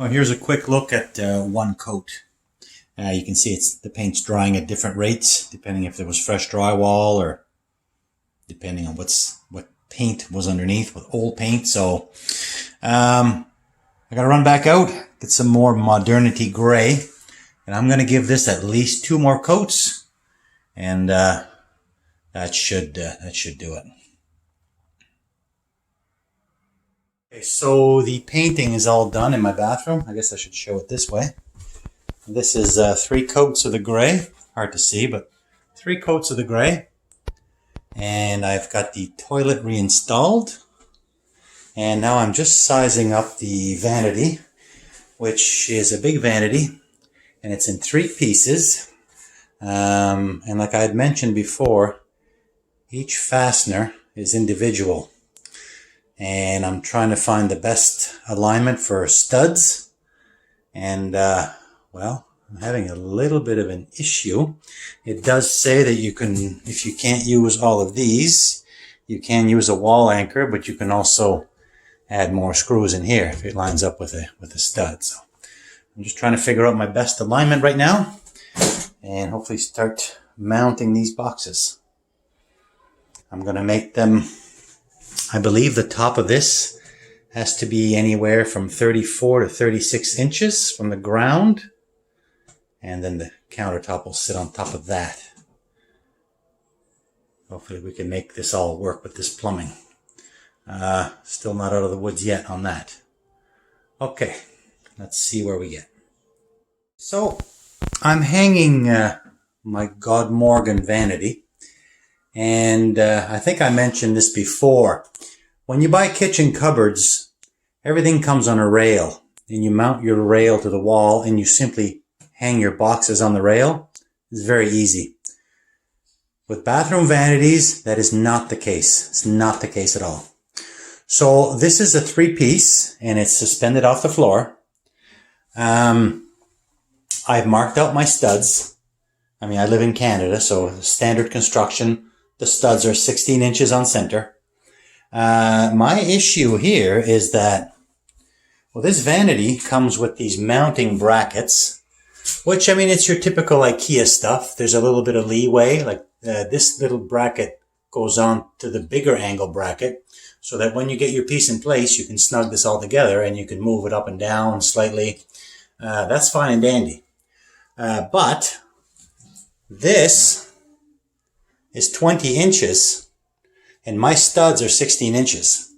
Oh, here's a quick look at one coat. You can see the paint's drying at different rates, depending if there was fresh drywall or depending on what paint was underneath with old paint. So I gotta run back out, get some more modernity gray, and I'm gonna give this at least 2 more coats, and that should do it. Okay, so the painting is all done in my bathroom. I guess I should show it this way. This is 3 coats of the gray. Hard to see, but 3 coats of the gray. And I've got the toilet reinstalled. And now I'm just sizing up the vanity, which is a big vanity. And it's in 3 pieces. And like I had mentioned before, each fastener is individual. And I'm trying to find the best alignment for studs. And, well, I'm having a little bit of an issue. It does say that you can, if you can't use all of these, you can use a wall anchor, but you can also add more screws in here if it lines up with a stud. So I'm just trying to figure out my best alignment right now and hopefully start mounting these boxes. I'm going to make them, I believe the top of this has to be anywhere from 34 to 36 inches from the ground. And then the countertop will sit on top of that. Hopefully we can make this all work with this plumbing. Still not out of the woods yet on that. Okay, let's see where we get. So I'm hanging my Godmorgon vanity. And I think I mentioned this before. When you buy kitchen cupboards, everything comes on a rail. And you mount your rail to the wall and you simply hang your boxes on the rail. It's very easy. With bathroom vanities, that is not the case. It's not the case at all. So this is a 3-piece and it's suspended off the floor. I've marked out my studs. I mean, I live in Canada, so standard construction. The studs are 16 inches on center. My issue here is that, well, this vanity comes with these mounting brackets, which, I mean, it's your typical Ikea stuff. There's a little bit of leeway, like this little bracket goes on to the bigger angle bracket, so that when you get your piece in place, you can snug this all together and you can move it up and down slightly. That's fine and dandy. But this is 20 inches and my studs are 16 inches.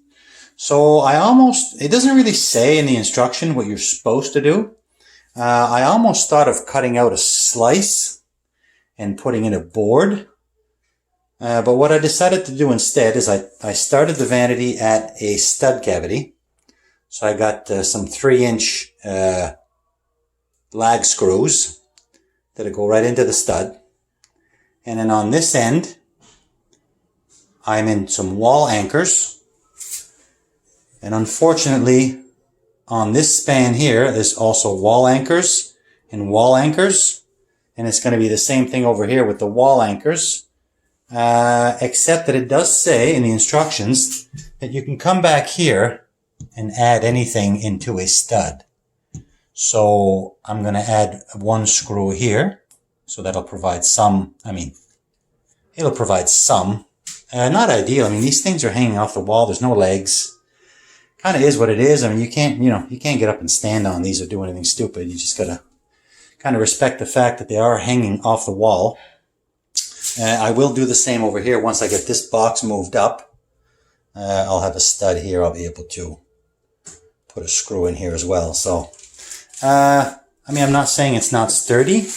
So it doesn't really say in the instruction what you're supposed to do. I almost thought of cutting out a slice and putting in a board. But what I decided to do instead is I started the vanity at a stud cavity. So I got some 3-inch lag screws that'll go right into the stud. And then on this end, I'm in some wall anchors. And unfortunately, on this span here, there's also wall anchors and wall anchors. And it's going to be the same thing over here with the wall anchors. Except that it does say in the instructions that you can come back here and add anything into a stud. So I'm going to add 1 screw here. So that'll provide some, it'll provide some. Not ideal. I mean, these things are hanging off the wall. There's no legs. Kind of is what it is. I mean, you can't get up and stand on these or do anything stupid. You just gotta kind of respect the fact that they are hanging off the wall. I will do the same over here. Once I get this box moved up, I'll have a stud here. I'll be able to put a screw in here as well. So, I'm not saying it's not sturdy,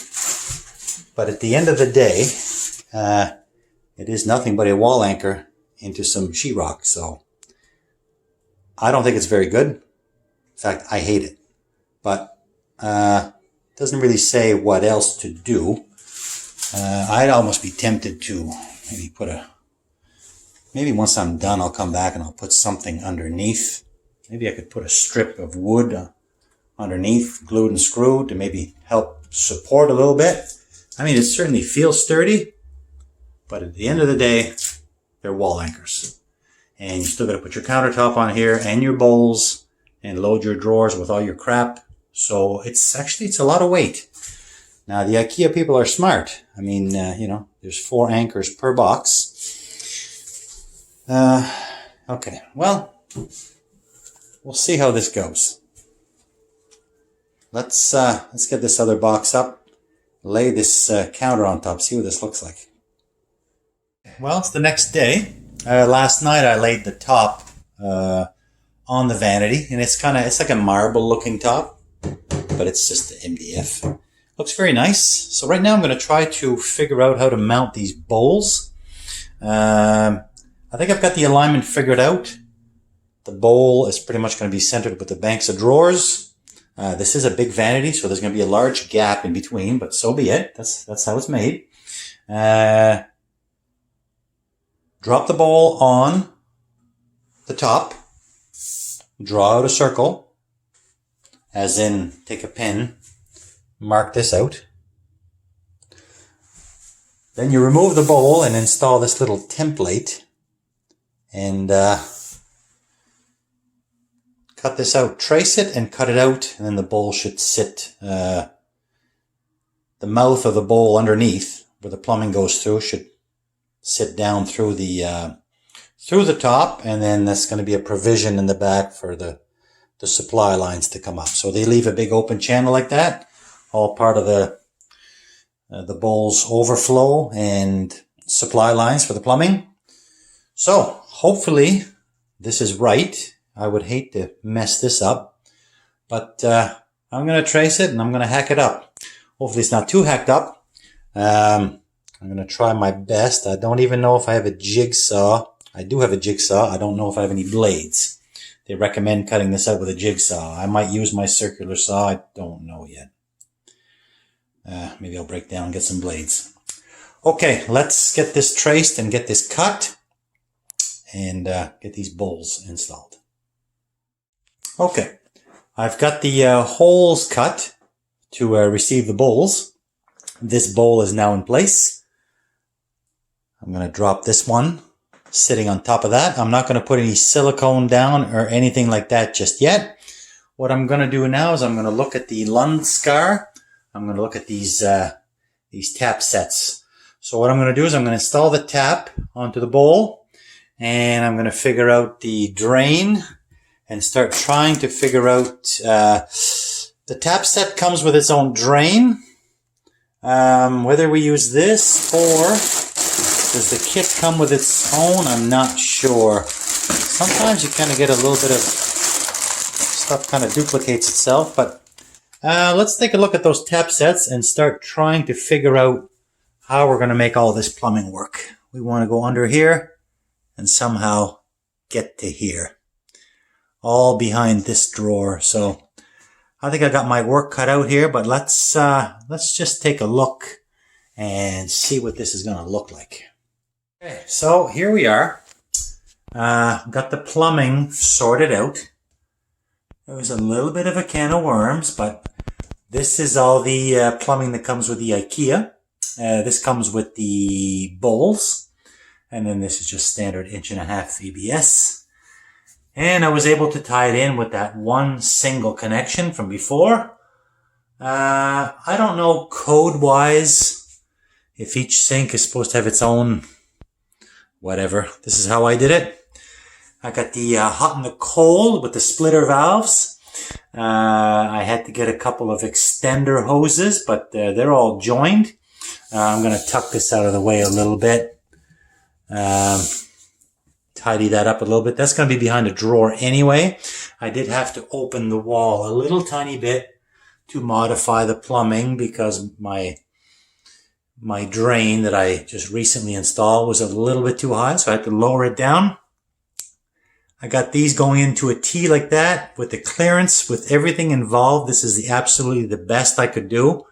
but at the end of the day, it is nothing but a wall anchor into some sheetrock. So I don't think it's very good. In fact, I hate it. But it doesn't really say what else to do. I'd almost be tempted to maybe once I'm done, I'll come back and I'll put something underneath. Maybe I could put a strip of wood underneath, glued and screwed, to maybe help support a little bit. I mean, it certainly feels sturdy, but at the end of the day, they're wall anchors. And you still got to put your countertop on here and your bowls and load your drawers with all your crap. So it's a lot of weight. Now the Ikea people are smart. I mean, there's 4 anchors per box. Okay, well, we'll see how this goes. Let's get this other box up, lay this counter on top, see what this looks like. Well, it's the next day. Last night I laid the top on the vanity, and it's like a marble looking top, but it's just the MDF. Looks very nice. So right now I'm going to try to figure out how to mount these bowls. I think I've got the alignment figured out. The bowl is pretty much going to be centered with the banks of drawers. This is a big vanity, so there's going to be a large gap in between, but so be it. That's how it's made. Drop the bowl on the top. Draw out a circle, as in take a pen, mark this out. Then you remove the bowl and install this little template and cut this out. Trace it and cut it out, and then the bowl should sit, the mouth of the bowl underneath where the plumbing goes through should sit down through the top, and then that's going to be a provision in the back for the supply lines to come up. So they leave a big open channel like that, all part of the bowl's overflow and supply lines for the plumbing. So hopefully this is right. I would hate to mess this up, but I'm going to trace it and I'm going to hack it up. Hopefully it's not too hacked up. I'm going to try my best. I don't even know if I have a jigsaw. I do have a jigsaw. I don't know if I have any blades. They recommend cutting this out with a jigsaw. I might use my circular saw. I don't know yet. Maybe I'll break down and get some blades. Okay, let's get this traced and get this cut and get these bowls installed. Okay, I've got the holes cut to receive the bowls. This bowl is now in place. I'm going to drop this one sitting on top of that. I'm not going to put any silicone down or anything like that just yet. What I'm going to do now is I'm going to look at the Lundskar. I'm going to look at these tap sets. So what I'm going to do is I'm going to install the tap onto the bowl, and I'm going to figure out the drain and start trying to figure out, the tap set comes with its own drain. Whether we use this or does the kit come with its own, I'm not sure. Sometimes you kind of get a little bit of stuff kind of duplicates itself, but let's take a look at those tap sets and start trying to figure out how we're going to make all this plumbing work. We want to go under here and somehow get to here, all behind this drawer. So I think I got my work cut out here, but let's just take a look and see what this is going to look like. Okay, so here we are. Got the plumbing sorted out. It was a little bit of a can of worms, but this is all the plumbing that comes with the Ikea. This comes with the bowls, and then this is just standard 1.5 ABS. And I was able to tie it in with that one single connection from before. I don't know code-wise if each sink is supposed to have its own whatever. This is how I did it. I got the hot and the cold with the splitter valves. I had to get a couple of extender hoses, but they're all joined. I'm going to tuck this out of the way a little bit. Tidy that up a little bit. That's going to be behind a drawer anyway. I did have to open the wall a little tiny bit to modify the plumbing because my drain that I just recently installed was a little bit too high, so I had to lower it down. I got these going into a T like that with the clearance, with everything involved. This is absolutely the best I could do.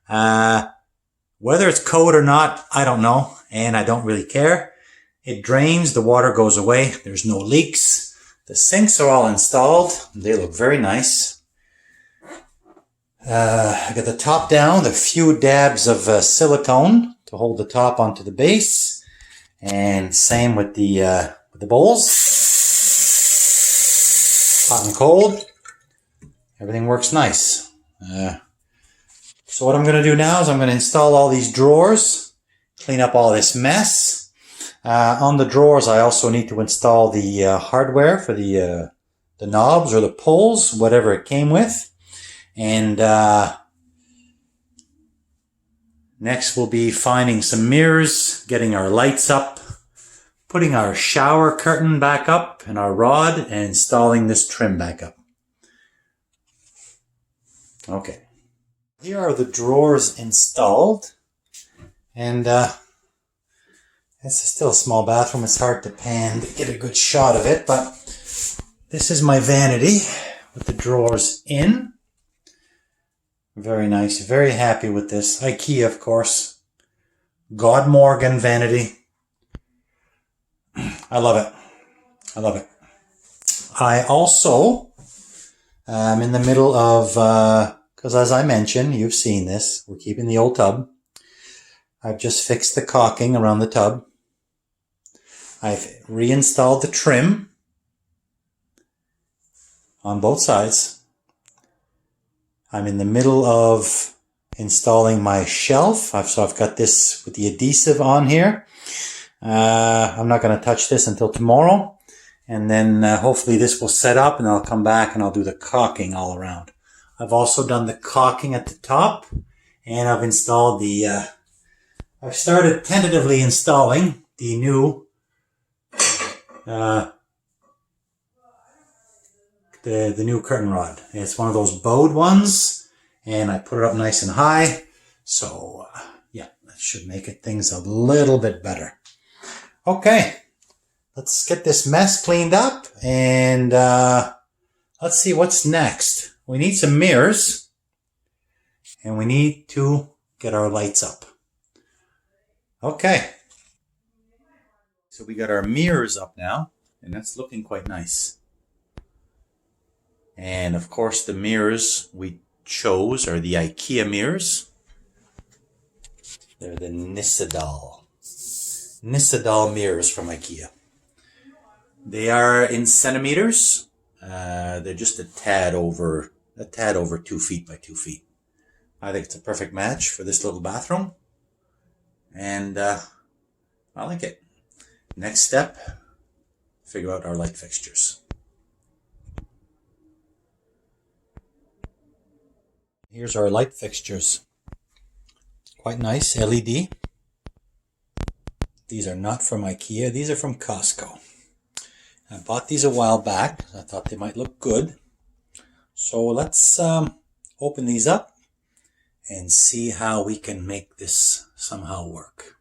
Whether it's code or not, I don't know, and I don't really care. It drains, the water goes away, there's no leaks. The sinks are all installed. They look very nice. I got the top down, the few dabs of silicone to hold the top onto the base. And same with the bowls. Hot and cold. Everything works nice. So what I'm going to do now is I'm going to install all these drawers, clean up all this mess. On the drawers, I also need to install the hardware for the knobs or the pulls, whatever it came with. And next we'll be finding some mirrors, getting our lights up, putting our shower curtain back up and our rod, and installing this trim back up. Okay. Here are the drawers installed. And it's still a small bathroom. It's hard to pan to get a good shot of it, but this is my vanity with the drawers in. Very nice. Very happy with this. Ikea, of course. Godmorgon vanity. I love it. I love it. I also am in the middle of, because as I mentioned, you've seen this, we're keeping the old tub. I've just fixed the caulking around the tub. I've reinstalled the trim on both sides. I'm in the middle of installing my shelf. So I've got this with the adhesive on here. I'm not going to touch this until tomorrow. And then hopefully this will set up and I'll come back and I'll do the caulking all around. I've also done the caulking at the top. And I've installed the... I've started tentatively installing the new the new curtain rod. It's one of those bowed ones, and I put it up nice and high. So yeah, that should make things a little bit better. Okay, let's get this mess cleaned up, and let's see what's next. We need some mirrors, and we need to get our lights up. Okay, so we got our mirrors up now, and that's looking quite nice. And of course the mirrors we chose are the Ikea mirrors. They're the Nissedal mirrors from Ikea. They are in centimeters. They're just a tad over 2 feet by 2 feet. I think it's a perfect match for this little bathroom. And I like it. Next step, figure out our light fixtures. Here's our light fixtures. Quite nice, LED. These are not from Ikea, these are from Cosco. I bought these a while back. I thought they might look good. So let's open these up and see how we can make this somehow work.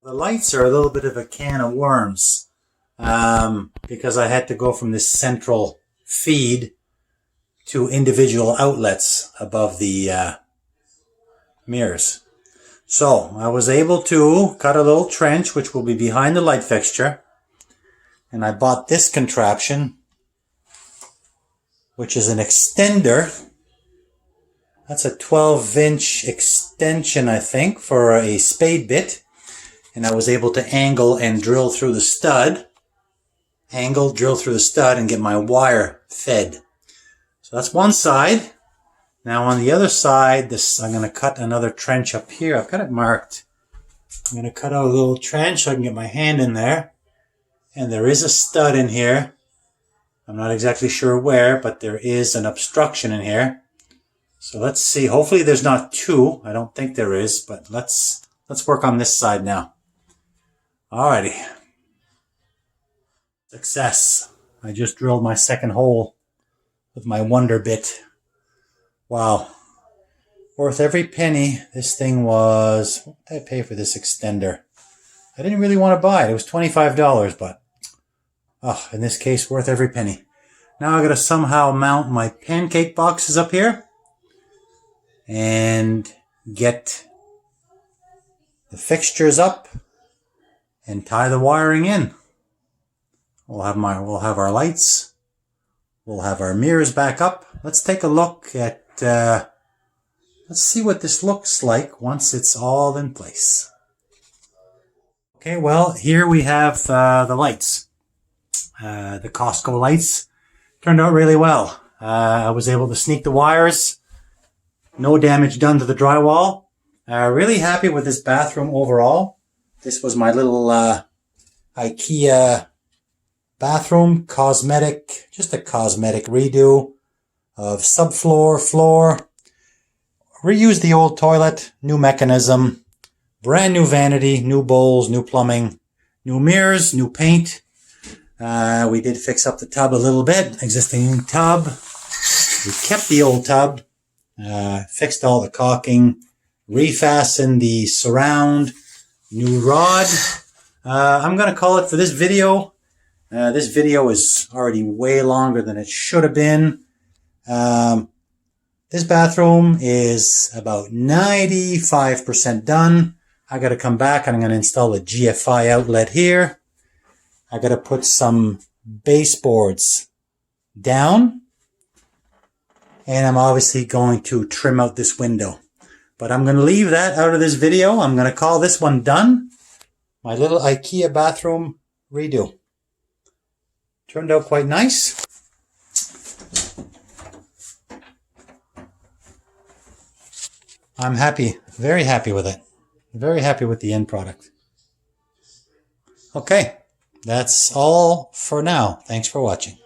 The lights are a little bit of a can of worms because I had to go from this central feed to individual outlets above the mirrors. So I was able to cut a little trench which will be behind the light fixture, and I bought this contraption which is an extender. That's a 12-inch extension, I think, for a spade bit. And I was able to angle and drill through the stud. Drill through the stud and get my wire fed. So that's one side. Now on the other side, I'm going to cut another trench up here. I've got it marked. I'm going to cut out a little trench so I can get my hand in there. And there is a stud in here. I'm not exactly sure where, but there is an obstruction in here. So let's see. Hopefully there's not two. I don't think there is, but let's work on this side now. Alrighty. Success. I just drilled my second hole with my wonder bit. Wow. Worth every penny. This thing was... What did I pay for this extender? I didn't really want to buy it. It was $25, but... Oh, in this case, worth every penny. Now I've got to somehow mount my pancake boxes up here. And get the fixtures up and tie the wiring in. We'll have our lights. We'll have our mirrors back up. Let's take a look at, let's see what this looks like once it's all in place. Okay, well, here we have the lights. The Cosco lights turned out really well. I was able to sneak the wires. No damage done to the drywall. Really happy with this bathroom overall. This was my little Ikea bathroom, cosmetic, just a cosmetic redo of subfloor, floor. Reused the old toilet, new mechanism, brand new vanity, new bowls, new plumbing, new mirrors, new paint. We did fix up the tub a little bit, existing tub. We kept the old tub, fixed all the caulking, refastened the surround, new rod. I'm going to call it for this video. This video is already way longer than it should have been. This bathroom is about 95% done. I got to come back and I'm going to install a GFI outlet here. I got to put some baseboards down. And I'm obviously going to trim out this window. But I'm going to leave that out of this video. I'm going to call this one done. My little Ikea bathroom redo. Turned out quite nice. I'm happy, very happy with it. Very happy with the end product. Okay, that's all for now. Thanks for watching.